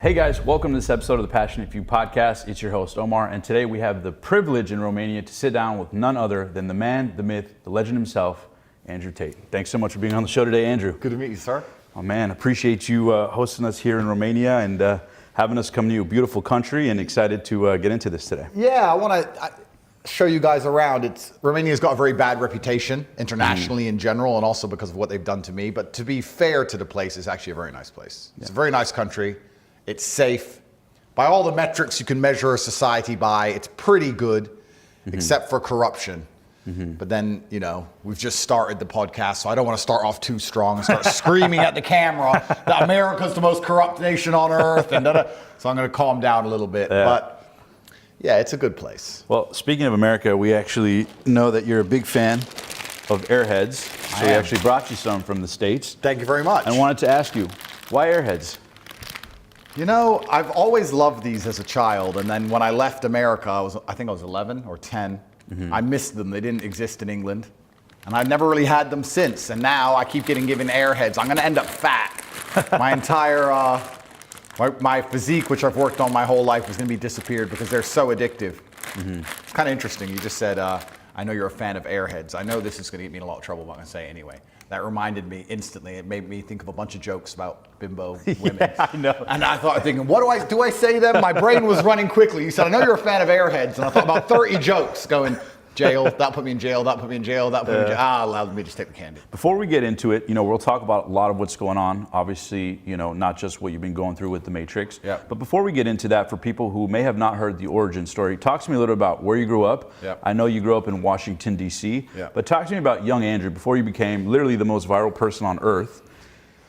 Hey guys, welcome to this episode of the Passionate Few podcast. It's your host, Omar, and today we have the privilege in Romania to sit down with none other than the man, the myth, the legend himself, Andrew Tate. Thanks so much for being on the show today, Andrew. Good to meet you, sir. Oh man, appreciate you hosting us here in Romania and having us come to your beautiful country, and excited to get into this today. Yeah, I want to show you guys around. Romania's got a very bad reputation internationally in general, and also because of what they've done to me. But to be fair to the place, it's actually a very nice place. It's a very nice country. It's safe. By all the metrics you can measure a society by, it's pretty good, except for corruption. But then, you know, we've just started the podcast, so I don't want to start off too strong and start screaming at the camera that America's the most corrupt nation on earth. And so I'm going to calm down a little bit. Yeah. But yeah, it's a good place. Well, speaking of America, we actually know that you're a big fan of AirHeads. So we actually brought you some from the States. Thank you very much. I wanted to ask you, why AirHeads? You know, I've always loved these as a child, and then when I left America, I think I was 11 or 10. I missed them. They didn't exist in England, and I've never really had them since. And now I keep getting given AirHeads. I'm going to end up fat. My entire my physique, which I've worked on my whole life, is going to be disappeared because they're so addictive. It's kind of interesting. You just said, I know you're a fan of AirHeads. I know this is going to get me in a lot of trouble, but I'm going to say it anyway. That reminded me instantly. It made me think of a bunch of jokes about bimbo women. Yeah, I know. And I thought, thinking, what do I say them? My brain was running quickly. You said, I know you're a fan of AirHeads. And I thought about 30 jokes going, jail, that put me in jail, that put me in jail, that put me in jail. Allowed me to just take the candy. Before we get into it, we'll talk about a lot of what's going on. Obviously, not just what you've been going through with the Matrix. Yeah. But before we get into that, for people who may have not heard the origin story, talk to me a little about where you grew up. Yeah. I know you grew up in Washington, D.C. Yeah. But talk to me about young Andrew before you became literally the most viral person on earth.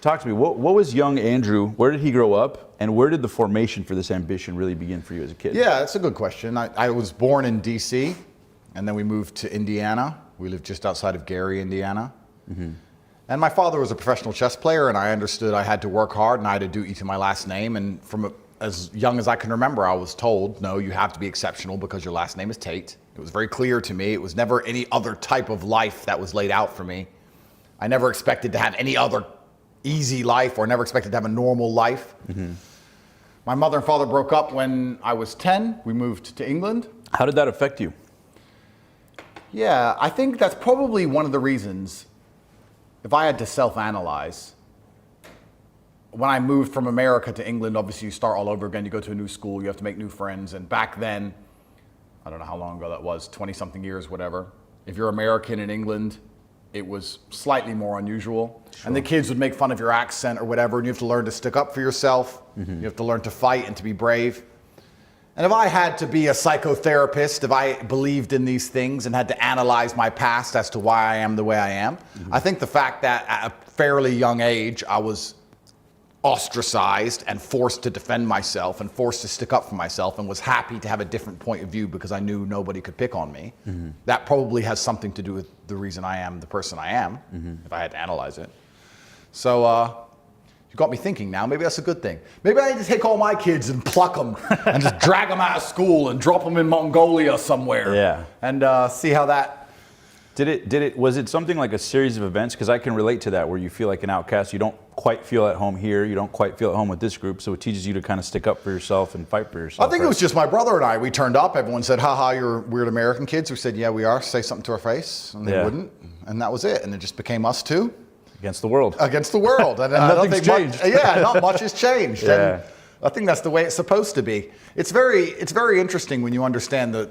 Talk to me, what was young Andrew? Where did he grow up? And where did the formation for this ambition really begin for you as a kid? Yeah, that's a good question. I was born in D.C., and then we moved to Indiana. We lived just outside of Gary, Indiana. And my father was a professional chess player, and I understood I had to work hard and I had a duty to my last name. And from as young as I can remember, I was told, no, you have to be exceptional because your last name is Tate. It was very clear to me. It was never any other type of life that was laid out for me. I never expected to have any other easy life or never expected to have a normal life. My mother and father broke up when I was 10. We moved to England. How did that affect you? Yeah, I think that's probably one of the reasons, if I had to self-analyze, when I moved from America to England, obviously you start all over again, you go to a new school, you have to make new friends, and back then, I don't know how long ago that was, 20-something years, whatever, if you're American in England, it was slightly more unusual. Sure. And the kids would make fun of your accent or whatever, and you have to learn to stick up for yourself, you have to learn to fight and to be brave. And if I had to be a psychotherapist, if I believed in these things and had to analyze my past as to why I am the way I am, I think the fact that at a fairly young age, I was ostracized and forced to defend myself and forced to stick up for myself and was happy to have a different point of view because I knew nobody could pick on me. That probably has something to do with the reason I am the person I am, if I had to analyze it. So, you got me thinking now, maybe that's a good thing. Maybe I need to take all my kids and pluck them and just drag them out of school and drop them in Mongolia somewhere. Yeah. And see how that... Was it something like a series of events? Because I can relate to that, where you feel like an outcast. You don't quite feel at home here. You don't quite feel at home with this group. So it teaches you to kind of stick up for yourself and fight for yourself. I think it was just my brother and I. We turned up. Everyone said, haha, you're weird American kids. We said, yeah, we are. Say something to our face. And they wouldn't. And that was it. And it just became us two. Against the world. Against the world. And nothing's changed. Not much has changed. Yeah. And I think that's the way it's supposed to be. It's very interesting when you understand the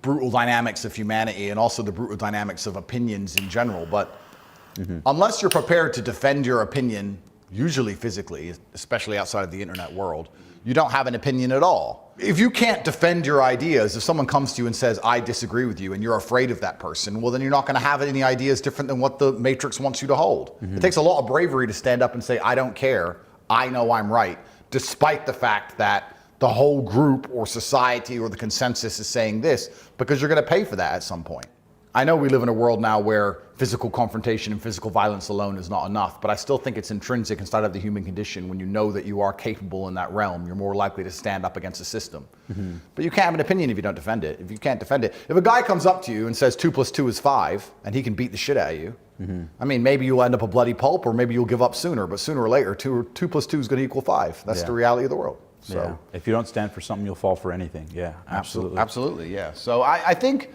brutal dynamics of humanity and also the brutal dynamics of opinions in general. But unless you're prepared to defend your opinion, usually physically, especially outside of the internet world, you don't have an opinion at all. If you can't defend your ideas, if someone comes to you and says, I disagree with you, and you're afraid of that person, well, then you're not going to have any ideas different than what the Matrix wants you to hold. It takes a lot of bravery to stand up and say, I don't care, I know I'm right, despite the fact that the whole group or society or the consensus is saying this, because you're going to pay for that at some point. I know we live in a world now where physical confrontation and physical violence alone is not enough, but I still think it's intrinsic inside of the human condition. When you know that you are capable in that realm, you're more likely to stand up against the system. But you can't have an opinion if you don't defend it. If you can't defend it, if a guy comes up to you and says 2 + 2 is 5, and he can beat the shit out of you, I mean, maybe you'll end up a bloody pulp, or maybe you'll give up sooner, but sooner or later, 2 + 2 is going to equal 5. That's the reality of the world. So Yeah. If you don't stand for something, you'll fall for anything. Yeah, absolutely. Absolutely, yeah. So I think,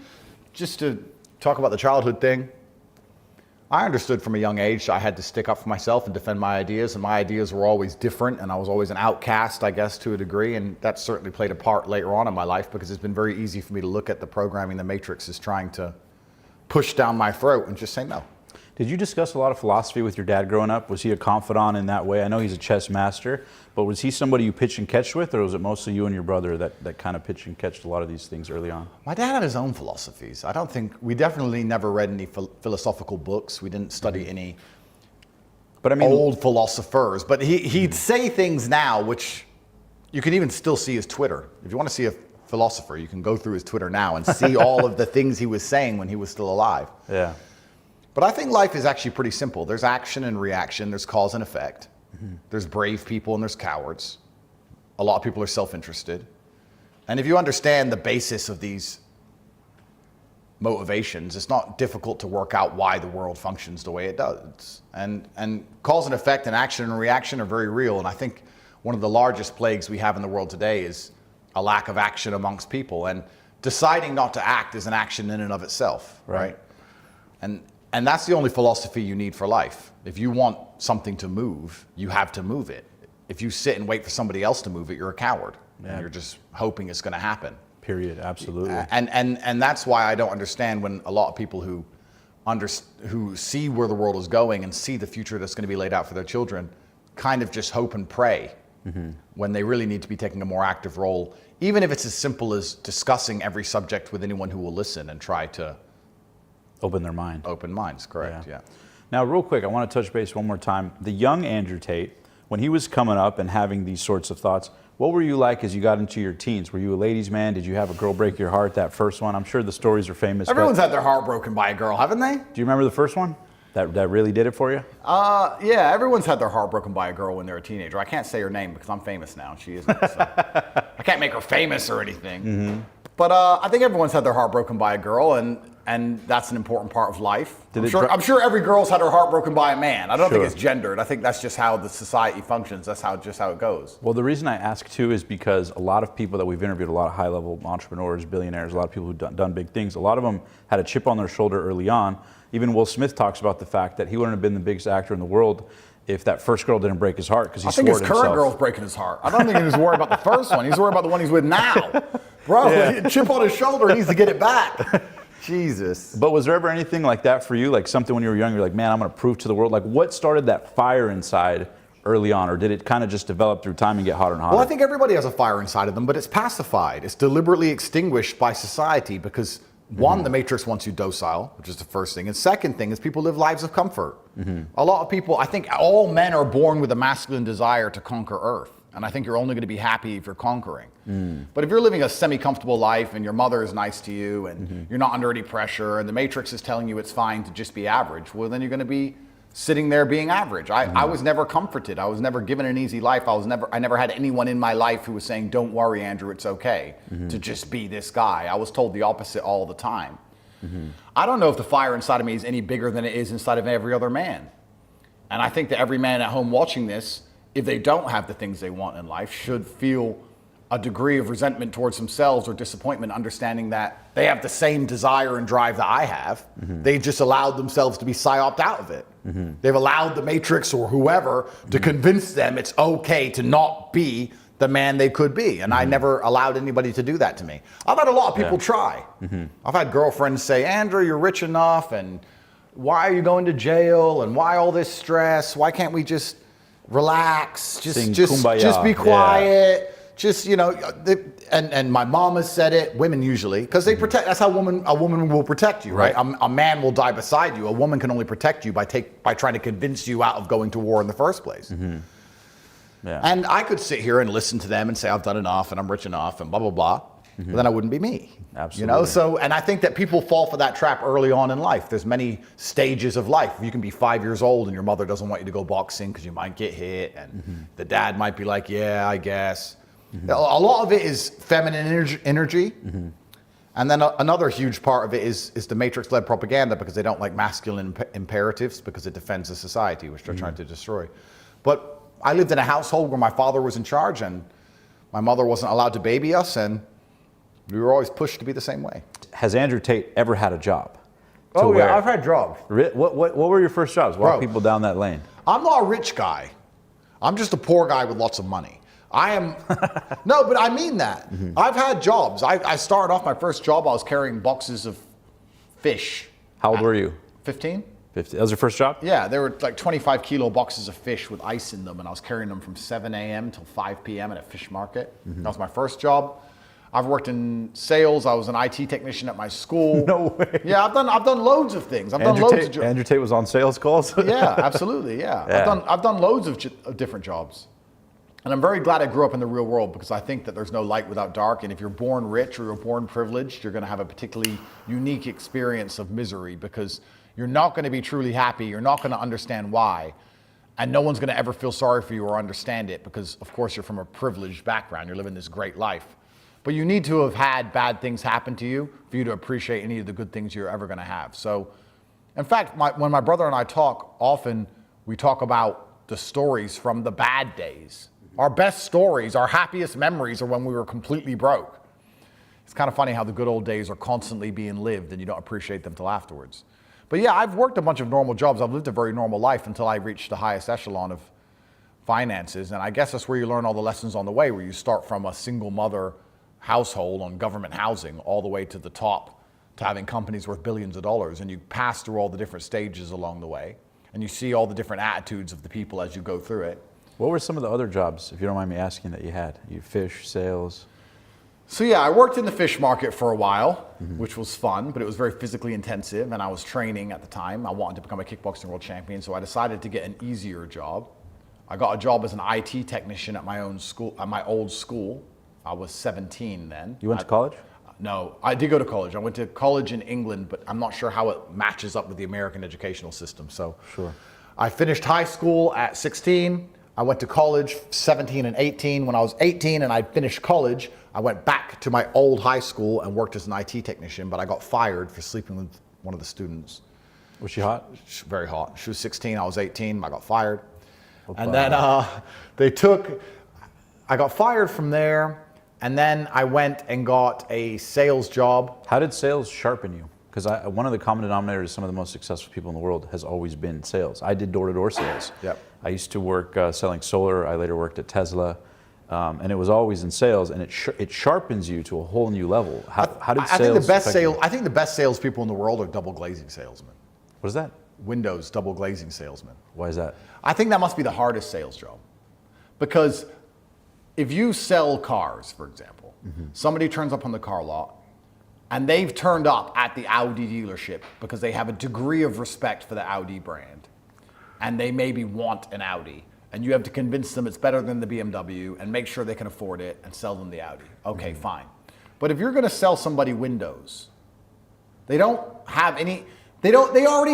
just to talk about the childhood thing, I understood from a young age I had to stick up for myself and defend my ideas, and my ideas were always different, and I was always an outcast, I guess, to a degree, and that certainly played a part later on in my life, because it's been very easy for me to look at the programming the Matrix is trying to push down my throat and just say no. Did you discuss a lot of philosophy with your dad growing up? Was he a confidant in that way? I know he's a chess master, but was he somebody you pitch and catch with, or was it mostly you and your brother that kind of pitch and catched a lot of these things early on? My dad had his own philosophies. We definitely never read any philosophical books. We didn't study any old philosophers, but he'd say things now, which you can even still see his Twitter. If you want to see a philosopher, you can go through his Twitter now and see all of the things he was saying when he was still alive. Yeah. But I think life is actually pretty simple. There's action and reaction. There's cause and effect. There's brave people and there's cowards. A lot of people are self-interested. And if you understand the basis of these motivations, it's not difficult to work out why the world functions the way it does. And cause and effect and action and reaction are very real. And I think one of the largest plagues we have in the world today is a lack of action amongst people. And deciding not to act is an action in and of itself, right? And that's the only philosophy you need for life. If you want something to move, you have to move it. If you sit and wait for somebody else to move it, you're a coward. Yeah. And you're just hoping it's going to happen. Period. Absolutely. And that's why I don't understand when a lot of people who see where the world is going and see the future that's going to be laid out for their children kind of just hope and pray when they really need to be taking a more active role, even if it's as simple as discussing every subject with anyone who will listen and try to open their mind. Open minds, correct, yeah. Now, real quick, I want to touch base one more time. The young Andrew Tate, when he was coming up and having these sorts of thoughts, what were you like as you got into your teens? Were you a ladies' man? Did you have a girl break your heart, that first one? I'm sure the stories are famous. Everyone's had their heart broken by a girl, haven't they? Do you remember the first one? That really did it for you? Yeah, everyone's had their heart broken by a girl when they're a teenager. I can't say her name because I'm famous now. She isn't, so I can't make her famous or anything. But I think everyone's had their heart broken by a girl, and that's an important part of life. I'm sure every girl's had her heart broken by a man. I don't think it's gendered. I think that's just how the society functions. That's just how it goes. Well, the reason I ask too is because a lot of people that we've interviewed, a lot of high-level entrepreneurs, billionaires, a lot of people who've done big things, a lot of them had a chip on their shoulder early on. Even Will Smith talks about the fact that he wouldn't have been the biggest actor in the world if that first girl didn't break his heart, because he swore to himself. I think his current girl's breaking his heart. I don't think he was worried about the first one. He's worried about the one he's with now. Bro, chip on his shoulder, he needs to get it back. Jesus. But was there ever anything like that for you? Like something when you were young, you're like, man, I'm going to prove to the world. Like what started that fire inside early on? Or did it kind of just develop through time and get hotter and hotter? Well, I think everybody has a fire inside of them, but it's pacified. It's deliberately extinguished by society because one, the Matrix wants you docile, which is the first thing. And second thing is people live lives of comfort. A lot of people, I think all men are born with a masculine desire to conquer Earth. And I think you're only going to be happy if you're conquering. But if you're living a semi-comfortable life and your mother is nice to you and you're not under any pressure and the Matrix is telling you it's fine to just be average, well, then you're going to be sitting there being average. I was never comforted. I was never given an easy life. I never had anyone in my life who was saying, don't worry, Andrew, it's okay to just be this guy. I was told the opposite all the time. I don't know if the fire inside of me is any bigger than it is inside of every other man. And I think that every man at home watching this, if they don't have the things they want in life, should feel a degree of resentment towards themselves or disappointment, understanding that they have the same desire and drive that I have. They just allowed themselves to be psyoped out of it. They've allowed the Matrix or whoever to convince them it's okay to not be the man they could be. And I never allowed anybody to do that to me. I've had a lot of people try. I've had girlfriends say, Andrew, you're rich enough, and why are you going to jail, and why all this stress? Why can't we just relax, just be quiet, just, you know, and my mom has said it, women usually, because they protect, that's how a woman will protect you, right? A man will die beside you. A woman can only protect you by trying to convince you out of going to war in the first place. And I could sit here and listen to them and say, I've done enough and I'm rich enough and blah, blah, blah. But then I wouldn't be me. Absolutely. You know, so, and I think that people fall for that trap early on in life. There's many stages of life. You can be 5 years old and your mother doesn't want you to go boxing because you might get hit, and the dad might be like, yeah, I guess. A lot of it is feminine energy. And then another huge part of it is the Matrix-led propaganda, because they don't like masculine imperatives because it defends the society, which they're trying to destroy. But I lived in a household where my father was in charge, and My mother wasn't allowed to baby us, and we were always pushed to be the same way. Has Andrew Tate ever had a job? Oh yeah, I've had jobs. What were your first jobs? Walk people down that lane. I'm not a rich guy. I'm just a poor guy with lots of money. I am, no, but I mean that. I've had jobs. I started off my first job, I was carrying boxes of fish. How old were you? 15. 50. That was your first job? Yeah, they were like 25 kilo boxes of fish with ice in them, and I was carrying them from 7 a.m. till 5 p.m. at a fish market. That was my first job. I've worked in sales. I was an IT technician at my school. No way. Yeah, I've done loads of things. I've done loads of jobs. Andrew Tate was on sales calls? Yeah, absolutely, yeah. I've done loads of different jobs. And I'm very glad I grew up in the real world, because I think that there's no light without dark. And if you're born rich or you're born privileged, you're going to have a particularly unique experience of misery, because you're not going to be truly happy. You're not going to understand why. And no one's going to ever feel sorry for you or understand it, because, of course, you're from a privileged background. You're living this great life. But you need to have had bad things happen to you for you to appreciate any of the good things you're ever going to have. So, in fact, when my brother and I talk, often we talk about the stories from the bad days. Our best stories, our happiest memories are when we were completely broke. It's kind of funny how the good old days are constantly being lived and you don't appreciate them till afterwards. But yeah, I've worked a bunch of normal jobs. I've lived a very normal life until I reached the highest echelon of finances. And I guess that's where you learn all the lessons on the way, where you start from a single mother household on government housing all the way to the top, to having companies worth billions of dollars. And you pass through all the different stages along the way. And you see all the different attitudes of the people as you go through it. What were some of the other jobs, if you don't mind me asking, that you had? You fish, sales? So yeah, I worked in the fish market for a while, which was fun, but it was very physically intensive, and I was training at the time. I wanted to become a kickboxing world champion, so I decided to get an easier job. I got a job as an IT technician at my own school, at my old school. I was 17 then. You went to college? No, I did go to college. I went to college in England, but I'm not sure how it matches up with the American educational system. So sure. I finished high school at 16. I went to college 17 and 18. When I was 18 and I finished college, I went back to my old high school and worked as an IT technician, but I got fired for sleeping with one of the students. Was she hot? Very hot. She was 16, I was 18, I got fired. Opa. And then I got fired from there, and then I went and got a sales job. How did sales sharpen you? Because one of the common denominators, some of the most successful people in the world, has always been sales. I did door-to-door sales. Yep. I used to work selling solar. I later worked at Tesla. And it was always in sales, and it sharpens you to a whole new level. How did sales affect you? I think the best salespeople in the world are double glazing salesmen. What is that? Windows double glazing salesmen. Why is that? I think that must be the hardest sales job. Because if you sell cars, for example, somebody turns up on the car lot, and they've turned up at the Audi dealership because they have a degree of respect for the Audi brand, and they maybe want an Audi, and you have to convince them it's better than the BMW and make sure they can afford it and sell them the Audi. Okay, fine. But if you're going to sell somebody windows, they already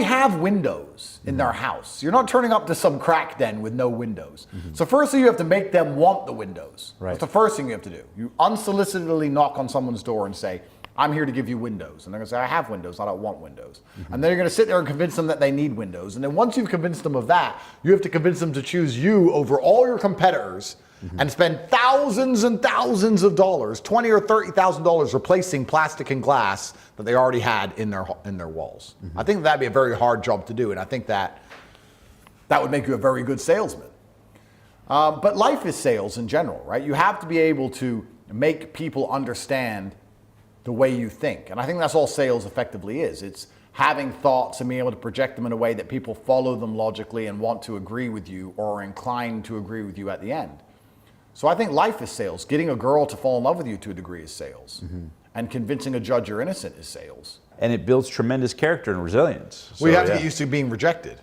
have windows in their house. You're not turning up to some crack den with no windows. So firstly, you have to make them want the windows. Right. That's the first thing you have to do. You unsolicitedly knock on someone's door and say, I'm here to give you windows. And they're going to say, I have windows, I don't want windows. And then you're going to sit there and convince them that they need windows. And then once you've convinced them of that, you have to convince them to choose you over all your competitors and spend thousands and thousands of dollars, $20,000 or $30,000 replacing plastic and glass that they already had in their walls. I think that'd be a very hard job to do. And I think that would make you a very good salesman. But life is sales in general, right? You have to be able to make people understand the way you think. And I think that's all sales effectively is. It's having thoughts and being able to project them in a way that people follow them logically and want to agree with you or are inclined to agree with you at the end. So I think life is sales. Getting a girl to fall in love with you to a degree is sales. And convincing a judge you're innocent is sales. And it builds tremendous character and resilience. So, you have to get used to being rejected.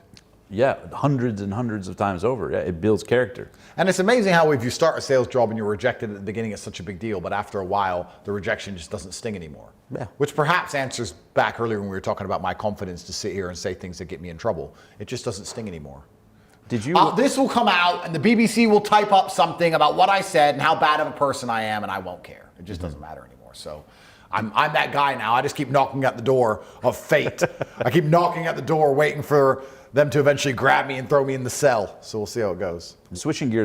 Yeah, hundreds and hundreds of times over. Yeah, it builds character. And it's amazing how if you start a sales job and you're rejected at the beginning, it's such a big deal, but after a while, the rejection just doesn't sting anymore. Yeah. Which perhaps answers back earlier when we were talking about my confidence to sit here and say things that get me in trouble. It just doesn't sting anymore. Did you? This will come out and the BBC will type up something about what I said and how bad of a person I am, and I won't care. It just doesn't matter anymore. So I'm that guy now. I just keep knocking at the door of fate. I keep knocking at the door waiting for them to eventually grab me and throw me in the cell. So we'll see how it goes. Switching gears.